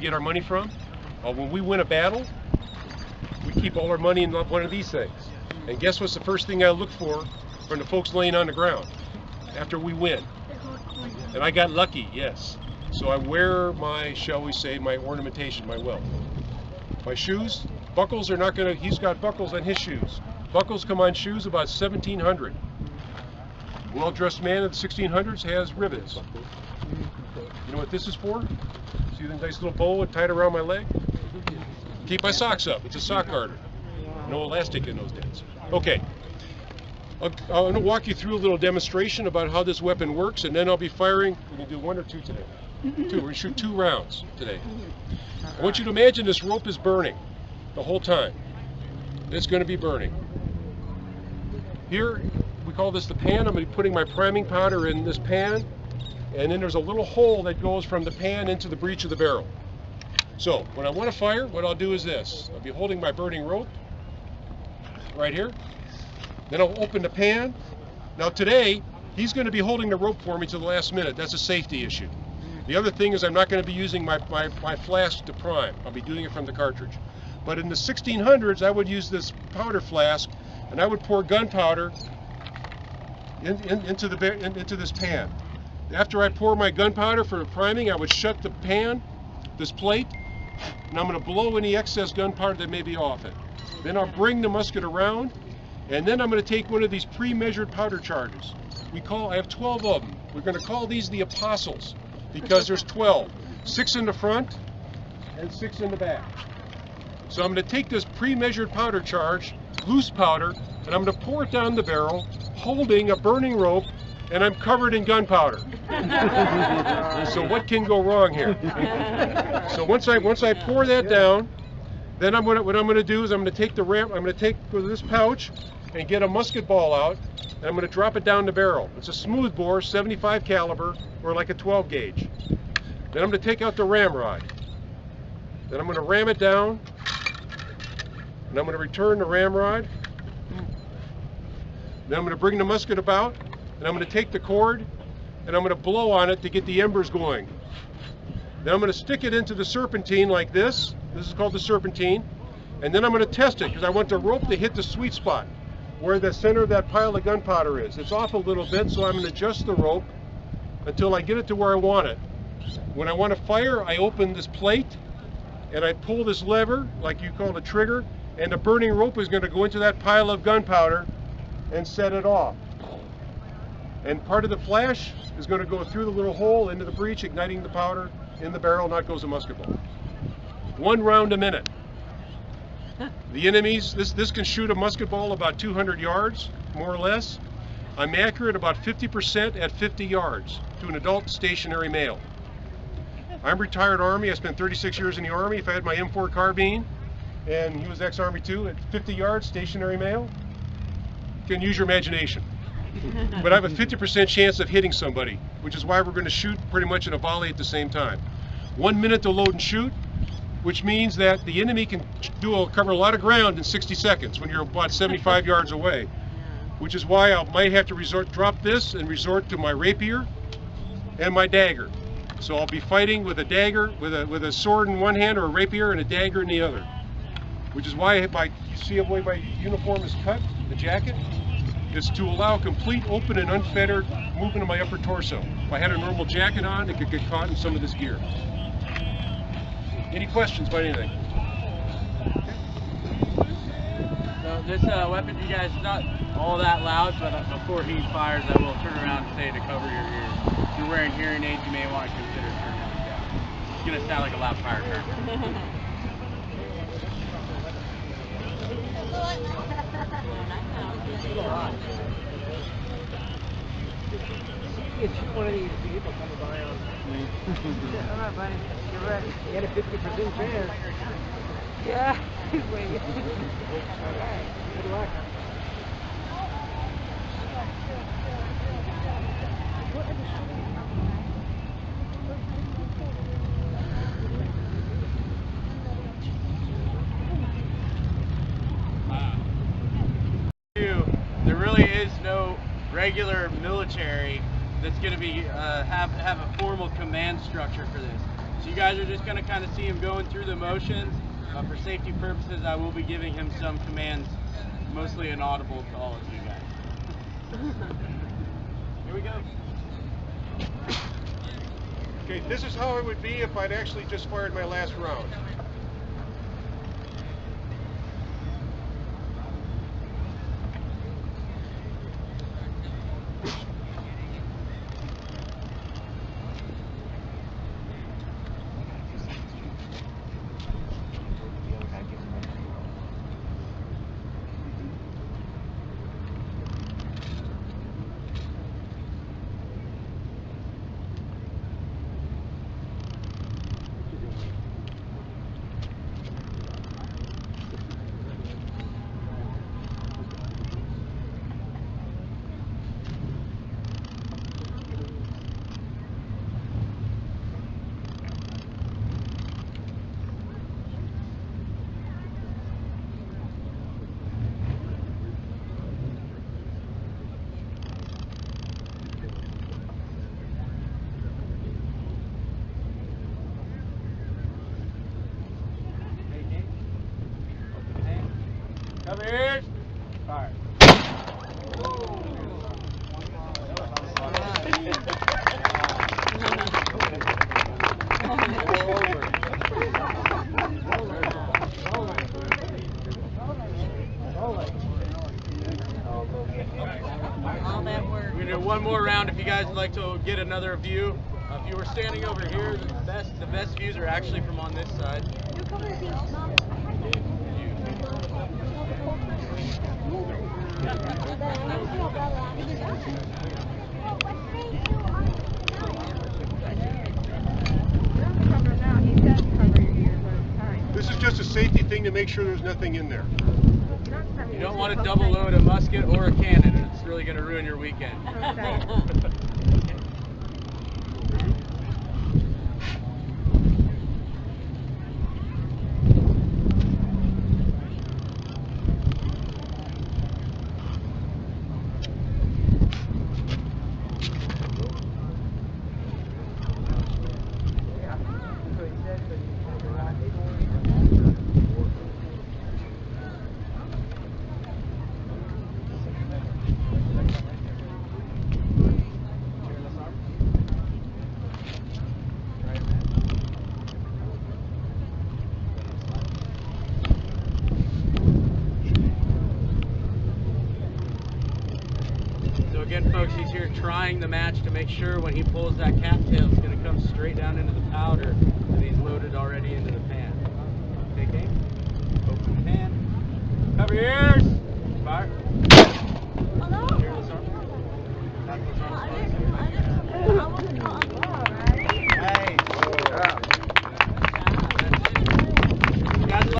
get our money from? When we win a battle, we keep all our money in one of these things. And guess what's the first thing I look for from the folks laying on the ground after we win? And I got lucky, yes. So I wear my, shall we say, my ornamentation, my wealth. My shoes, buckles are not gonna, he's got buckles on his shoes. Buckles come on shoes about 1700. Well-dressed man of the 1600s has rivets. You know what this is for? See the nice little bow tied around my leg? Keep my socks up. It's a sock garter. No elastic in those days. Okay. I'm going to walk you through a little demonstration about how this weapon works, and then I'll be firing. We're going to do 1 or 2 today. 2. We're going to shoot 2 rounds today. I want you to imagine this rope is burning the whole time. It's going to be burning. Here, we call this the pan. I'm going to be putting my priming powder in this pan, and then there's a little hole that goes from the pan into the breech of the barrel. So, when I want to fire, what I'll do is this. I'll be holding my burning rope right here. Then I'll open the pan. Now today, he's going to be holding the rope for me to the last minute. That's a safety issue. The other thing is I'm not going to be using my flask to prime. I'll be doing it from the cartridge. But in the 1600s, I would use this powder flask, and I would pour gunpowder into this pan. After I pour my gunpowder for the priming, I would shut the pan, this plate, and I'm going to blow any excess gunpowder that may be off it. Then I'll bring the musket around, and then I'm going to take one of these pre-measured powder charges. I have 12 of them. We're going to call these the apostles because there's 12. 6 in the front and 6 in the back. So I'm going to take this pre-measured powder charge, loose powder, and I'm going to pour it down the barrel, holding a burning rope, and I'm covered in gunpowder. So what can go wrong here? So once I pour that down, then what I'm going to do is I'm going to take this pouch and get a musket ball out, and I'm going to drop it down the barrel. It's a smoothbore, 75 caliber, or like a 12 gauge. Then I'm going to take out the ramrod. Then I'm going to ram it down, and I'm going to return the ramrod. Then I'm going to bring the musket about, and I'm going to take the cord, and I'm going to blow on it to get the embers going. Then I'm going to stick it into the serpentine like this. This is called the serpentine. And then I'm going to test it because I want the rope to hit the sweet spot where the center of that pile of gunpowder is. It's off a little bit, so I'm going to adjust the rope until I get it to where I want it. When I want to fire, I open this plate and I pull this lever, like you call the trigger, and the burning rope is going to go into that pile of gunpowder and set it off. And part of the flash is going to go through the little hole into the breech, igniting the powder in the barrel, and out goes a musket ball. 1 round a minute. The enemies, this can shoot a musket ball about 200 yards, more or less. I'm accurate about 50% at 50 yards to an adult stationary male. I'm retired Army. I spent 36 years in the Army. If I had my M4 carbine, and he was ex-Army too, at 50 yards, stationary male, you can use your imagination. But I have a 50% chance of hitting somebody, which is why we're going to shoot pretty much in a volley at the same time. 1 minute to load and shoot, which means that the enemy can cover a lot of ground in 60 seconds when you're about 75 yards away, which is why I might have to drop this and resort to my rapier and my dagger. So I'll be fighting with a dagger, with a sword in one hand or a rapier and a dagger in the other, which is why you see the way my uniform is cut, the jacket. It's to allow complete, open, and unfettered movement of my upper torso. If I had a normal jacket on, it could get caught in some of this gear. Any questions about anything? So this weapon, you guys, is not all that loud, but before he fires, I will turn around and say to cover your ears. If you're wearing hearing aids, you may want to consider turning them down. It's going to sound like a loud firecracker. It's one of these people coming by on. All right, buddy. You're right. You had a 50% chance. Yeah. He's waiting. All right. Good luck. There really is no regular military that's going to be have a formal command structure for this. So you guys are just going to kind of see him going through the motions. For safety purposes, I will be giving him some commands, mostly inaudible to all of you guys. Here we go. Okay, this is how it would be if I'd actually just fired my last round. Cover ears. Fire. All that work. We're going to do one more round if you guys would like to get another view. If you were standing over here, the best views are actually from on this side. This is just a safety thing to make sure there's nothing in there. You don't want to double load a musket or a cannon. It's really going to ruin your weekend. Again, folks, he's here trying the match to make sure when he pulls that cattail, it's going to come straight down into the powder that he's loaded already into the pan. Take aim. Open the pan. Cover your ears.